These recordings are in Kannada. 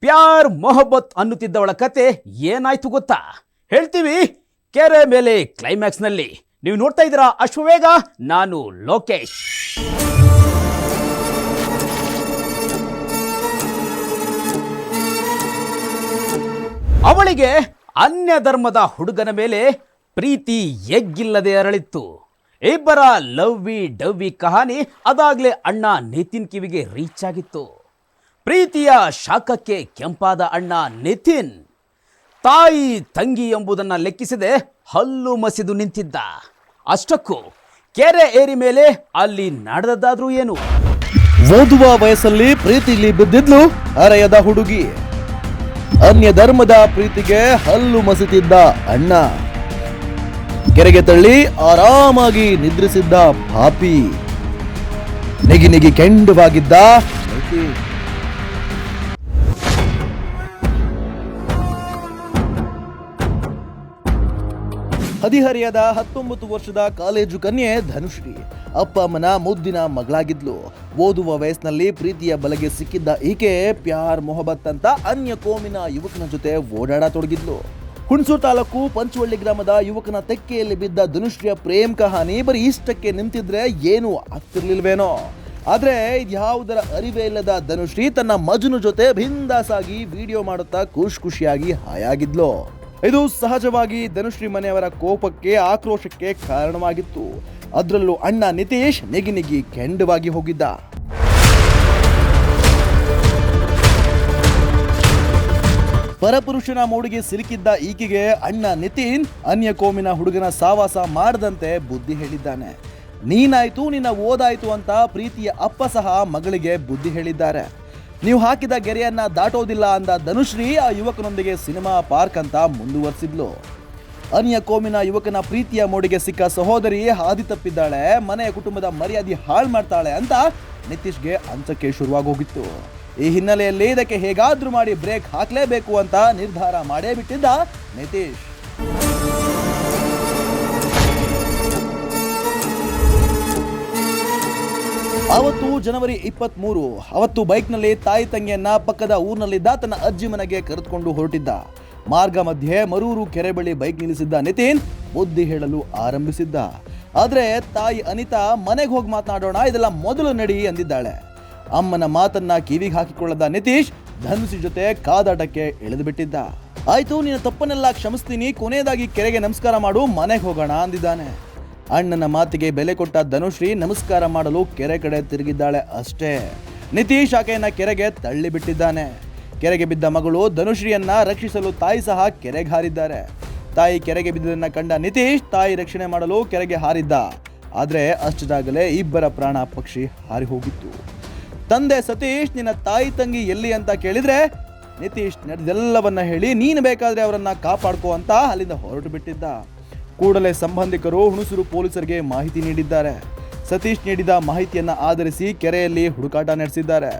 ಪ್ಯಾರ್ ಮೊಹಬ್ಬತ್ ಅನ್ನುತ್ತಿದ್ದವಳ ಕತೆ ಏನಾಯ್ತು ಗೊತ್ತಾ? ಹೇಳ್ತೀವಿ ಕೆರೆ ಮೇಲೆ ಕ್ಲೈಮ್ಯಾಕ್ಸ್ನಲ್ಲಿ. ನೀವು ನೋಡ್ತಾ ಇದ್ದೀರಾ ಅಶ್ವವೇಗ, ನಾನು ಲೋಕೇಶ್. ಅವಳಿಗೆ ಅನ್ಯ ಧರ್ಮದ ಹುಡುಗನ ಮೇಲೆ ಪ್ರೀತಿ ಎಗ್ಗಿಲ್ಲದೆ ಅರಳಿತ್ತು. ಇಬ್ಬರ ಲವ್ವಿ ಡವ್ವಿ ಕಹಾನಿ ಅದಾಗ್ಲೇ ಅಣ್ಣ ನಿತಿನ್ ಕಿವಿಗೆ ರೀಚ್ ಆಗಿತ್ತು. ಪ್ರೀತಿಯ ಶಾಖಕ್ಕೆ ಕೆಂಪಾದ ಅಣ್ಣ ನಿತಿನ್ ತಾಯಿ ತಂಗಿ ಎಂಬುದನ್ನು ಲೆಕ್ಕಿಸದೆ ಹಲ್ಲು ಮಸಿದು ನಿಂತಿದ್ದ. ಅಷ್ಟಕ್ಕೂ ಕೆರೆ ಏರಿ ಮೇಲೆ ಅಲ್ಲಿ ನಡೆದದ್ದಾದ್ರೂ ಏನು? ಓದುವ ವಯಸ್ಸಲ್ಲಿ ಪ್ರೀತಿಲಿ ಬಿದ್ದಿದ್ಲು ಹರೆಯದ ಹುಡುಗಿ. ಅನ್ಯ ಧರ್ಮದ ಪ್ರೀತಿಗೆ ಹಲ್ಲು ಮಸಿತಿದ್ದ ಅಣ್ಣ. ಕೆರೆಗೆ ತಳ್ಳಿ ಆರಾಮಾಗಿ ನಿದ್ರಿಸಿದ್ದ ಪಾಪಿ. ನಿಗಿ ನಿಗಿ ಕೆಂಡವಾಗಿದ್ದ ನಿತಿನ್. ಹದಿಹರೆಯದ 19 ವರ್ಷದ ಕಾಲೇಜು ಕನ್ಯೆ ಧನುಶ್ರೀ ಅಪ್ಪ ಅಮ್ಮನ ಮುದ್ದಿನ ಮಗಳಾಗಿದ್ಲು. ಓದುವ ವಯಸ್ಸಿನಲ್ಲಿ ಪ್ರೀತಿಯ ಬಲೆಗೆ ಸಿಕ್ಕಿದ್ದ ಈಕೆ ಪ್ಯಾರ್ ಮೊಹಬ್ಬತ್ ಅಂತ ಅನ್ಯ ಕೋಮಿನ ಯುವಕನ ಜೊತೆ ಓಡಾಡತೊಡಗಿದ್ಲು. ಹುಣಸೂರು ತಾಲೂಕು ಪಂಚವಳ್ಳಿ ಗ್ರಾಮದ ಯುವಕನ ತೆಕ್ಕೆಯಲ್ಲಿ ಬಿದ್ದ ಧನುಶ್ರೀಯ ಪ್ರೇಮ್ ಕಹಾನಿ ಬರೀ ಇಷ್ಟಕ್ಕೆ ನಿಂತಿದ್ರೆ ಏನೂ ಆಗ್ತಿರ್ಲಿಲ್ವೇನೋ. ಆದ್ರೆ ಇದ್ಯಾವುದರ ಅರಿವೇ ಇಲ್ಲದ ಧನುಶ್ರೀ ತನ್ನ ಮಜುನು ಜೊತೆ ಬಿಂದಾಸಾಗಿ ವಿಡಿಯೋ ಮಾಡುತ್ತಾ ಖುಷಿಯಾಗಿ ಹಾಯಾಗಿದ್ಲು. ಇದು ಸಹಜವಾಗಿ ಧನುಶ್ರೀ ಮನೆಯವರ ಕೋಪಕ್ಕೆ ಆಕ್ರೋಶಕ್ಕೆ ಕಾರಣವಾಗಿತ್ತು. ಅದರಲ್ಲೂ ಅಣ್ಣ ನಿತೀಶ್ ನಿಗಿ ನಿಗಿ ಕೆಂಡವಾಗಿ ಹೋಗಿದ್ದ. ಪರಪುರುಷನ ಮೋಡಿಗೆ ಸಿಲುಕಿದ್ದ ಈಕೆಗೆ ಅಣ್ಣ ನಿತಿನ್ ಅನ್ಯ ಕೋಮಿನ ಹುಡುಗನ ಸಾವಾಸ ಮಾಡದಂತೆ ಬುದ್ಧಿ ಹೇಳಿದ್ದಾನೆ. ನೀನಾಯ್ತು ನಿನ್ನ ಓದಾಯ್ತು ಅಂತ ಪ್ರೀತಿಯ ಅಪ್ಪ ಸಹ ಮಗಳಿಗೆ ಬುದ್ಧಿ ಹೇಳಿದ್ದಾರೆ. ನೀವು ಹಾಕಿದ ಗೆರೆಯನ್ನ ದಾಟೋದಿಲ್ಲ ಅಂದ ಧನುಶ್ರೀ ಆ ಯುವಕನೊಂದಿಗೆ ಸಿನಿಮಾ ಪಾರ್ಕ್ ಅಂತ ಮುಂದುವರೆಸಿದ್ಲು. ಅನ್ಯ ಕೋಮಿನ ಯುವಕನ ಪ್ರೀತಿಯ ಮೋಡಿಗೆ ಸಿಕ್ಕ ಸಹೋದರಿ ಹಾದಿ ತಪ್ಪಿದ್ದಾಳೆ, ಮನೆಯ ಕುಟುಂಬದ ಮರ್ಯಾದೆ ಹಾಳು ಮಾಡ್ತಾಳೆ ಅಂತ ನಿತೀಶ್ಗೆ ಅಂಚಕ್ಕೆ ಶುರುವಾಗೋಗಿತ್ತು. ಈ ಹಿನ್ನೆಲೆಯಲ್ಲಿ ಇದಕ್ಕೆ ಹೇಗಾದ್ರೂ ಮಾಡಿ ಬ್ರೇಕ್ ಹಾಕಲೇಬೇಕು ಅಂತ ನಿರ್ಧಾರ ಮಾಡೇ ಬಿಟ್ಟಿದ್ದ ನಿತೀಶ್. ಅವತ್ತು ಜನವರಿ 23. ಅವತ್ತು ಬೈಕ್ನಲ್ಲಿ ತಾಯಿ ತಂಗಿಯನ್ನ ಪಕ್ಕದ ಊರಿನಲ್ಲಿದ್ದ ತನ್ನ ಅಜ್ಜಿ ಮನೆಗೆ ಕರೆದುಕೊಂಡು ಹೊರಟಿದ್ದ. ಮಾರ್ಗ ಮಧ್ಯೆ ಮರೂರು ಕೆರೆ ಬಳಿ ಬೈಕ್ ನಿಲ್ಲಿಸಿದ್ದ ನಿತಿನ್ ಬುದ್ಧಿ ಹೇಳಲು ಆರಂಭಿಸಿದ್ದ. ಆದ್ರೆ ತಾಯಿ ಅನಿತಾ ಮನೆಗೆ ಹೋಗಿ ಮಾತನಾಡೋಣ, ಇದೆಲ್ಲ ಮೊದಲು ನಡಿ ಅಂದಿದ್ದಾಳೆ. ಅಮ್ಮನ ಮಾತನ್ನ ಕಿವಿಗೆ ಹಾಕಿಕೊಳ್ಳದ ನಿತೀಶ್ ಧನುಷಿ ಜೊತೆ ಕಾದಾಟಕ್ಕೆ ಇಳಿದು ಬಿಟ್ಟಿದ್ದ. ಆಯ್ತು, ನಿನ್ನ ತಪ್ಪನ್ನೆಲ್ಲ ಕ್ಷಮಿಸ್ತೀನಿ, ಕೊನೆಯದಾಗಿ ಕೆರೆಗೆ ನಮಸ್ಕಾರ ಮಾಡು, ಮನೆಗೆ ಹೋಗೋಣ ಅಂದಿದ್ದಾನೆ. ಅಣ್ಣನ ಮಾತಿಗೆ ಬೆಲೆ ಕೊಟ್ಟ ಧನುಶ್ರೀ ನಮಸ್ಕಾರ ಮಾಡಲು ಕೆರೆ ಕಡೆ ತಿರುಗಿದ್ದಾಳೆ ಅಷ್ಟೇ. ನಿತೀಶ್ ಆಕೆಯನ್ನ ಕೆರೆಗೆ ತಳ್ಳಿ ಬಿಟ್ಟಿದ್ದಾನೆ. ಕೆರೆಗೆ ಬಿದ್ದ ಮಗಳು ಧನುಶ್ರೀಯನ್ನ ರಕ್ಷಿಸಲು ತಾಯಿ ಸಹ ಕೆರೆಗೆ ಹಾರಿದ್ದಾರೆ. ತಾಯಿ ಕೆರೆಗೆ ಬಿದ್ದದನ್ನ ಕಂಡ ನಿತೀಶ್ ತಾಯಿ ರಕ್ಷಣೆ ಮಾಡಲು ಕೆರೆಗೆ ಹಾರಿದ್ದ. ಆದ್ರೆ ಅಷ್ಟದಾಗಲೇ ಇಬ್ಬರ ಪ್ರಾಣ ಪಕ್ಷಿ ಹಾರಿ ಹೋಗಿತ್ತು. ತಂದೆ ಸತೀಶ್ ನಿನ್ನ ತಾಯಿ ತಂಗಿ ಎಲ್ಲಿ ಅಂತ ಕೇಳಿದ್ರೆ ನಿತೀಶ್ ನಡೆದೆಲ್ಲವನ್ನ ಹೇಳಿ ನೀನು ಬೇಕಾದ್ರೆ ಅವರನ್ನ ಕಾಪಾಡ್ಕೋ ಅಂತ ಅಲ್ಲಿಂದ ಹೊರಟು ಬಿಟ್ಟಿದ್ದ. ಕೂಡಲೇ ಸಂಬಂಧಿಕರು ಹುಣಸೂರು ಪೊಲೀಸರಿಗೆ ಮಾಹಿತಿ ನೀಡಿದ್ದಾರೆ. ಸತೀಶ್ ನೀಡಿದ ಮಾಹಿತಿಯನ್ನ ಆಧರಿಸಿ ಕೆರೆಯಲ್ಲಿ ಹುಡುಕಾಟ ನಡೆಸಿದ್ದಾರೆ.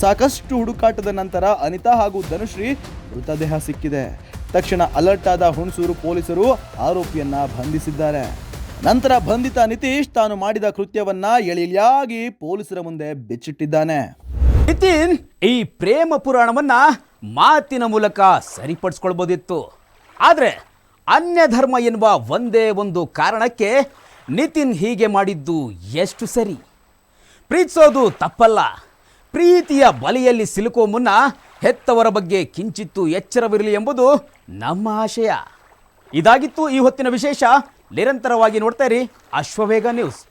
ಸಾಕಷ್ಟು ಹುಡುಕಾಟದ ನಂತರ ಅನಿತಾ ಹಾಗೂ ಧನುಶ್ರೀ ಮೃತದೇಹ ಸಿಕ್ಕಿದೆ. ತಕ್ಷಣ ಅಲರ್ಟ್ ಆದ ಹುಣಸೂರು ಪೊಲೀಸರು ಆರೋಪಿಯನ್ನ ಬಂಧಿಸಿದ್ದಾರೆ. ನಂತರ ಬಂಧಿತ ನಿತೀಶ್ ತಾನು ಮಾಡಿದ ಕೃತ್ಯವನ್ನ ಎಳಿಯಾಗಿ ಪೊಲೀಸರ ಮುಂದೆ ಬಿಚ್ಚಿಟ್ಟಿದ್ದಾನೆ. ನಿತಿನ್ ಈ ಪ್ರೇಮ ಪುರಾಣವನ್ನ ಮಾತಿನ ಮೂಲಕ ಸರಿಪಡಿಸ್ಕೊಳ್ಬೋದಿತ್ತು. ಆದ್ರೆ ಅನ್ಯ ಧರ್ಮ ಎನ್ನುವ ಒಂದೇ ಒಂದು ಕಾರಣಕ್ಕೆ ನಿತಿನ್ ಹೀಗೆ ಮಾಡಿದ್ದು ಎಷ್ಟು ಸರಿ? ಪ್ರೀತಿಸೋದು ತಪ್ಪಲ್ಲ. ಪ್ರೀತಿಯ ಬಲೆಯಲ್ಲಿ ಸಿಲುಕೋ ಮುನ್ನ ಹೆತ್ತವರ ಬಗ್ಗೆ ಕಿಂಚಿತ್ತು ಎಚ್ಚರವಿರಲಿ ಎಂಬುದು ನಮ್ಮ ಆಶಯ. ಇದಾಗಿತ್ತು ಈ ಹೊತ್ತಿನ ವಿಶೇಷ. ನಿರಂತರವಾಗಿ ನೋಡ್ತಾ ಇರಿ ಅಶ್ವವೇಗ ನ್ಯೂಸ್.